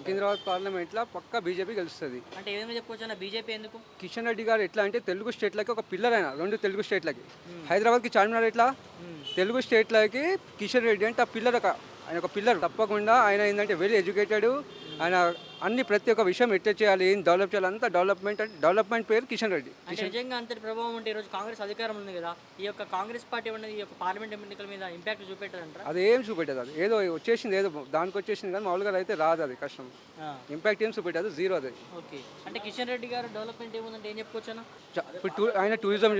సికింద్రాబాద్ పార్లమెంట్లో పక్కా బీజేపీ గెలుస్తుంది. అంటే ఏ విధంగా చెప్పుకోవచ్చు అన్న బీజేపీ ఎందుకు? కిషన్ రెడ్డి గారు ఎట్లా అంటే తెలుగు స్టేట్లకి ఒక పిల్లర్ అయినా, రెండు తెలుగు స్టేట్లకి. హైదరాబాద్కి చార్మినార్ ఎట్లా, తెలుగు స్టేట్లకి కిషన్ రెడ్డి అంటే ఆ పిల్లర్, ఆయన ఒక పిల్లర్. తప్పకుండా ఆయన ఏంటంటే వెరీ ఎడ్యుకేటెడ్. ఆయన అన్ని ప్రతి ఒక్క విషయం ఎట్లా చేయాలి, ఏం డెవలప్ చేయాలి, అంతా డెవలప్మెంట్. అంటే డెవలప్మెంట్ పేరు కిషన్ రెడ్డి. అంటే నిజంగా అంతటి ప్రభావం ఉంటే ఈరోజు కాంగ్రెస్ అధికారం ఉంది కదా, ఈ యొక్క కాంగ్రెస్ పార్టీ ఉన్నది ఈ యొక్క పార్లమెంట్ ఎన్నికల మీద ఇంపాక్ట్ చూపెట్టారంటారా? అది ఏం చూపెట్టదు, అది ఏదో వచ్చేసింది, ఏదో దానికి వచ్చేసింది, కానీ మామూలుగా అయితే రాదు, అది కష్టం. ఇంపాక్ట్ ఏం చూపెట్టదు, జీరో అది. ఓకే, అంటే కిషన్ రెడ్డి గారు డెవలప్మెంట్ ఏముందంటే ఏం చెప్పుకోవచ్చు అన్న? ఇప్పుడు ఆయన టూరిజం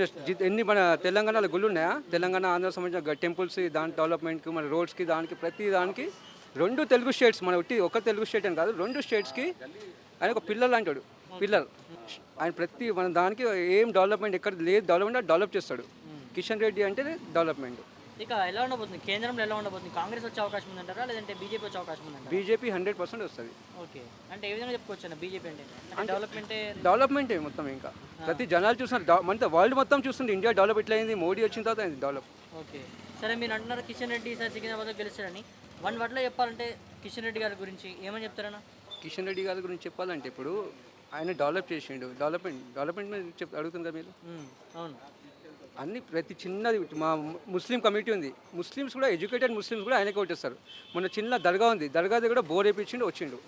ఎన్ని మన తెలంగాణలో గుళ్ళు ఉన్నాయా, తెలంగాణ ఆంధ్ర సంబంధించిన టెంపుల్స్, దాని డెవలప్మెంట్కి, మన రోడ్స్కి, దానికి ప్రతి దానికి రెండు తెలుగు స్టేట్స్, మన ఒక తెలుగు స్టేట్ అని కాదు, రెండు స్టేట్స్కి ఆయన ఒక పిల్లర్ అంటాడు, పిల్లర్. ఆయన ప్రతి మన దానికి ఏం డెవలప్మెంట్ ఎక్కడ లేదు, డెవలప్మెంట్ డెవలప్ చేస్తాడు. కిషన్ రెడ్డి అంటే డెవలప్మెంట్. ఇక ఎలా ఉండబోతుంది కేంద్రంలో, ఎలా ఉండబోతుంది? కాంగ్రెస్ వచ్చే అవకాశం ఉందంటారా, లేదంటే బీజేపీ వచ్చే అవకాశం ఉందంటారా? బీజేపీ 100% వస్తుంది. ఓకే, అంటే ఏ విధంగా చెప్పుకోవచ్చు అన్న బీజేపీ అంటే? డెవలప్మెంటే మొత్తం. ఇంకా ప్రతి జనాలు చూస్తున్నారు, మన వరల్డ్ మొత్తం చూస్తుంది ఇండియా డెవలప్ ఎట్లయింది, మోడీ వచ్చిన తర్వాత అయింది డెవలప్. ఓకే, సరే మీరు అంటున్నారు కిషన్ రెడ్డి సార్ సికింద్రాబాద్లో గెలుస్తారని. వన్ వర్డ్లో చెప్పాలంటే కిషన్ రెడ్డి గారి గురించి ఏమని చెప్తారన్నా? కిషన్ రెడ్డి గారి గురించి చెప్పాలంటే ఇప్పుడు ఆయన డెవలప్ చేసిండు. డెవలప్మెంట్ మీద అడుగుతుంది కదా మీరు. అవును, అన్ని ప్రతి చిన్నది. మా ముస్లిం కమ్యూనిటీ ఉంది, ముస్లిమ్స్ కూడా, ఎడ్యుకేటెడ్ ముస్లిమ్స్ కూడా ఆయనకే ఓటేస్తారు. మొన్న చిన్న దర్గా ఉంది, దర్గా దగ్గర బోర్ వేయించిండు, వచ్చిండు.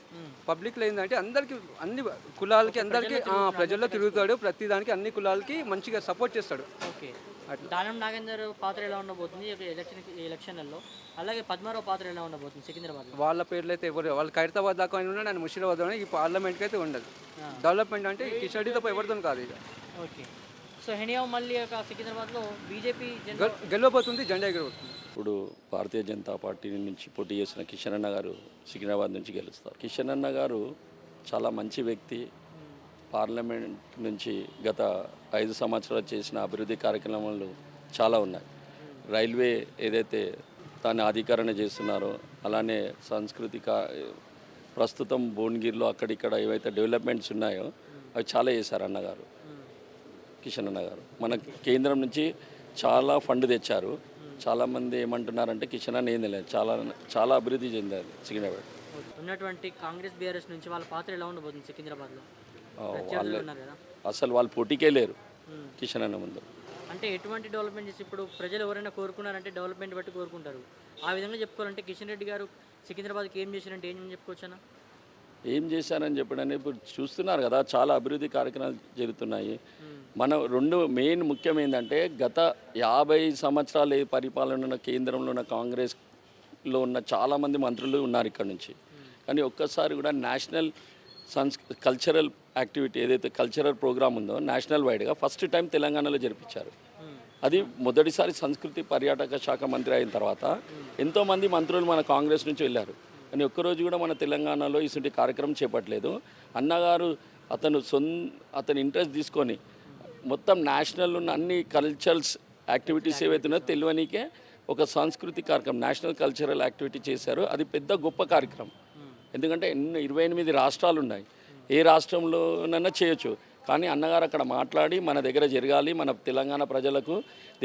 పబ్లిక్లో ఏంటంటే అందరికీ, అన్ని కులాలకి, అందరికీ ప్రజల్లో తిరుగుతాడు, ప్రతి దానికి అన్ని కులాలకి మంచిగా సపోర్ట్ చేస్తాడు. ఓకే, దానం నాగేందర్ పాత్ర ఎలా ఉండబోతుంది ఎలక్షన్లలో, అలాగే పద్మారావు పాత్ర ఎలా ఉండబోతుంది సికింద్రాబాద్? వాళ్ళ పేర్లు అయితే ఎవరు, వాళ్ళు ఖైరతాబాద్ దాకా ఆయన ఉన్నాడు, ఆయన ముషీరాబాద్ ఈ పార్లమెంట్కి అయితే ఉండదు. డెవలప్మెంట్ అంటే కిషన్ రెడ్డి తప్ప ఎవరితో కాదు ఇక. ఓకే, సో హెనియా మళ్ళీ సికింద్రాబాద్లో బీజేపీ గెలవబోతుంది, జెండా ఎగరబోతుంది. ఇప్పుడు భారతీయ జనతా పార్టీ నుంచి పోటీ చేసిన కిషన్ అన్న గారు సికింద్రాబాద్ నుంచి గెలుస్తారు. కిషన్ అన్న గారు చాలా మంచి వ్యక్తి. పార్లమెంట్ నుంచి గత 5 సంవత్సరాలు చేసిన అభివృద్ధి కార్యక్రమాలు చాలా ఉన్నాయి. రైల్వే ఏదైతే దాన్ని అధికరణ చేస్తున్నారో, అలానే సాంస్కృతిక ప్రస్తుతం భువనగిరిలో అక్కడిక్కడ ఏవైతే డెవలప్మెంట్స్ ఉన్నాయో అవి చాలా చేశారు అన్నగారు, కిషన్ అన్న గారు. మన కేంద్రం నుంచి చాలా ఫండ్ తెచ్చారు. చాలామంది ఏమంటున్నారంటే కిషన్ అన్న ఏం తెలియదు, చాలా అభివృద్ధి చెందారు సికింద్రాబాద్. ఉన్నటువంటి కాంగ్రెస్ బీఆర్ఎస్ నుంచి వాళ్ళ పాత్ర ఎలా ఉండబోతుంది సికింద్రాబాద్లో? అసలు వాళ్ళు పోటీకే లేరు కిషన్ అన్న ముందు. అంటే ఎటువంటి డెవలప్మెంట్ చేసి, ఇప్పుడు ప్రజలు ఎవరైనా కోరుకున్నారంటే డెవలప్మెంట్ బట్టి కోరుకుంటారు. ఆ విధంగా చెప్పుకోవాలంటే కిషన్ రెడ్డి గారు సికింద్రాబాద్కి ఏం చేశారంటే ఏం చెప్పుకోవచ్చా? ఏం చేశారని చెప్పడానికి ఇప్పుడు చూస్తున్నారు కదా, చాలా అభివృద్ధి కార్యక్రమాలు జరుగుతున్నాయి. మన రెండు మెయిన్ ముఖ్యం ఏంటంటే, గత 50 సంవత్సరాలు పరిపాలన ఉన్న కేంద్రంలో ఉన్న కాంగ్రెస్లో ఉన్న చాలామంది మంత్రులు ఉన్నారు ఇక్కడ నుంచి. కానీ ఒక్కసారి కూడా నేషనల్ కల్చరల్ యాక్టివిటీ ఏదైతే కల్చరల్ ప్రోగ్రామ్ ఉందో నేషనల్ వైడ్గా ఫస్ట్ టైం తెలంగాణలో జరిపించారు. అది మొదటిసారి సంస్కృతి పర్యాటక శాఖ మంత్రి అయిన తర్వాత ఎంతోమంది మంత్రులు మన కాంగ్రెస్ నుంచి వెళ్ళారు. కానీ ఒక్కరోజు కూడా మన తెలంగాణలో ఇటువంటి కార్యక్రమం చేపట్టలేదు. అన్నగారు అతని ఇంట్రెస్ట్ తీసుకొని మొత్తం నేషనల్ ఉన్న అన్ని కల్చరల్స్ యాక్టివిటీస్ ఏవైతే ఉన్నాయో తెలియనికే ఒక సాంస్కృతిక కార్యక్రమం, నేషనల్ కల్చరల్ యాక్టివిటీ చేశారు. అది పెద్ద గొప్ప కార్యక్రమం. ఎందుకంటే 28 రాష్ట్రాలు ఉన్నాయి, ఏ రాష్ట్రంలోనైనా చేయొచ్చు. కానీ అన్నగారు అక్కడ మాట్లాడి మన దగ్గర జరగాలి, మన తెలంగాణ ప్రజలకు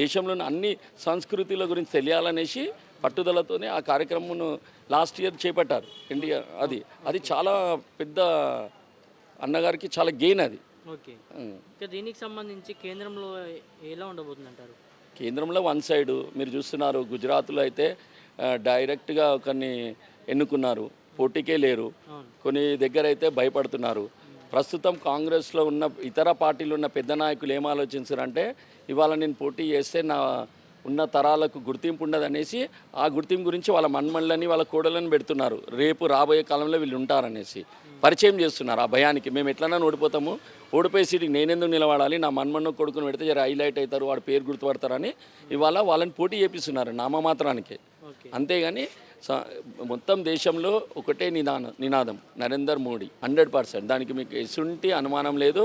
దేశంలోని అన్ని సంస్కృతుల గురించి తెలియాలనేసి పట్టుదలతోనే ఆ కార్యక్రమం లాస్ట్ ఇయర్ చేపట్టారు ఇండియా. అది చాలా పెద్ద, అన్నగారికి చాలా గెయిన్ అది. ఓకే, దీనికి సంబంధించి కేంద్రంలో ఎలా ఉండబోతుంది అంటారు? కేంద్రంలో వన్ సైడ్ మీరు చూస్తున్నారు. గుజరాత్లో అయితే డైరెక్ట్గా ఒకరిని ఎన్నుకున్నారు, పోటీకే లేరు. కొన్ని దగ్గర అయితే భయపడుతున్నారు. ప్రస్తుతం కాంగ్రెస్లో ఉన్న ఇతర పార్టీలు ఉన్న పెద్ద నాయకులు ఏం ఆలోచించారంటే, ఇవాళ నేను పోటీ చేస్తే నా ఉన్న తరాలకు గుర్తింపు ఉండదు అనేసి ఆ గుర్తింపు గురించి వాళ్ళ మన్మళ్ళని, వాళ్ళ కోడలను పెడుతున్నారు. రేపు రాబోయే కాలంలో వీళ్ళు ఉంటారనేసి పరిచయం చేస్తున్నారు. ఆ భయానికి మేము ఎట్లన్నా ఓడిపోతాము, ఓడిపోయే సీటుకి నేనెందుకు నిలబడాలి, నా మన్మన్ను కొడుకుని పెడితే జర హైలైట్ అవుతారు, వాడు పేరు గుర్తుపడతారని ఇవాళ వాళ్ళని పోటీ చేపిస్తున్నారు నామమాత్రానికే. అంతేగాని మొత్తం దేశంలో ఒకటే నినాదం నరేందర్ మోడీ 100%. దానికి మీకు ఎసుంటి అనుమానం లేదు.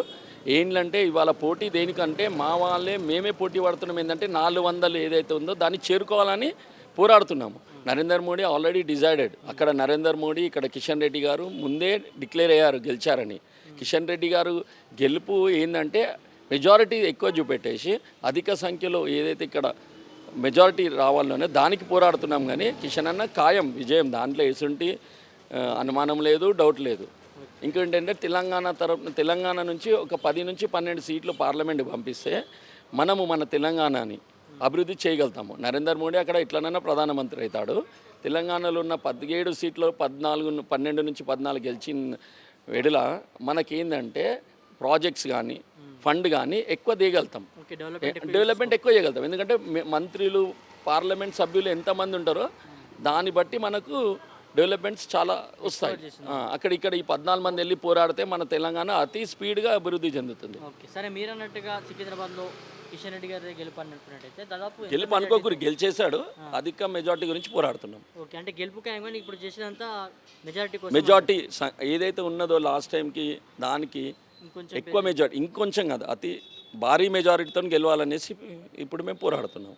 ఏంటంటే ఇవాళ పోటీ దేనికంటే మా వాళ్ళే మేమే పోటీ పడుతున్నాం. ఏంటంటే 400 ఏదైతే ఉందో దాన్ని చేరుకోవాలని పోరాడుతున్నాము. Narender Modi already decided. అక్కడ నరేందర్ మోడీ, ఇక్కడ కిషన్ రెడ్డి గారు ముందే డిక్లేర్ అయ్యారు గెలిచారని. కిషన్ రెడ్డి గారు గెలుపు ఏంటంటే మెజారిటీ ఎక్కువ చూపెట్టేసి అధిక సంఖ్యలో ఏదైతే ఇక్కడ మెజారిటీ రావాలనే దానికి పోరాడుతున్నాం. కానీ కిషన్ అన్న ఖాయం విజయం, దాంట్లో ఎసుంటి అనుమానం లేదు, డౌట్ లేదు. ఇంకేంటంటే తెలంగాణ నుంచి ఒక 10 నుంచి 12 సీట్లు పార్లమెంట్ పంపిస్తే మనము మన తెలంగాణని అభివృద్ధి చేయగలుగుతాము. నరేందర్ మోడీ అక్కడ ఎట్లనైనా ప్రధానమంత్రి అవుతాడు. తెలంగాణలో ఉన్న 17 సీట్లు 12 నుంచి 14 గెలిచిన వెడల మనకేందంటే ప్రాజెక్ట్స్ కానీ ఫండ్ కానీ ఎక్కువ తీయగలుగుతాం, ఓకే, డెవలప్మెంట్ ఎక్కువ చేయగలుగుతాం. ఎందుకంటే మంత్రులు పార్లమెంట్ సభ్యులు ఎంతమంది ఉంటారో దాన్ని బట్టి మనకు డెవలప్మెంట్స్ చాలా వస్తాయి. ఇక్కడ ఈ 14 మంది వెళ్ళి పోరాడితే మన తెలంగాణ అతి స్పీడ్గా అభివృద్ధి చెందుతుంది. ఓకే, సరే, మీరు అన్నట్టుగా సికింద్రాబాద్లో కిషన్ రెడ్డి గారి గెలుపు అనుకున్నట్టయితే దాదాపు గెలుపు అనుకోకూరి గెలిచేశాడు, అధిక మెజార్టీ గురించి పోరాడుతున్నాం. ఓకే, అంటే గెలుపుకైనా కానీ ఇప్పుడు చేసేదంతా మెజారిటీ మెజార్టీ ఏదైతే ఉన్నదో లాస్ట్ టైంకి దానికి ఇంకొంచెం ఎక్కువ మెజార్టీ, ఇంకొంచెం కాదు అతి భారీ మెజారిటీతో గెలవాలనేసి ఇప్పుడు మేము పోరాడుతున్నాం.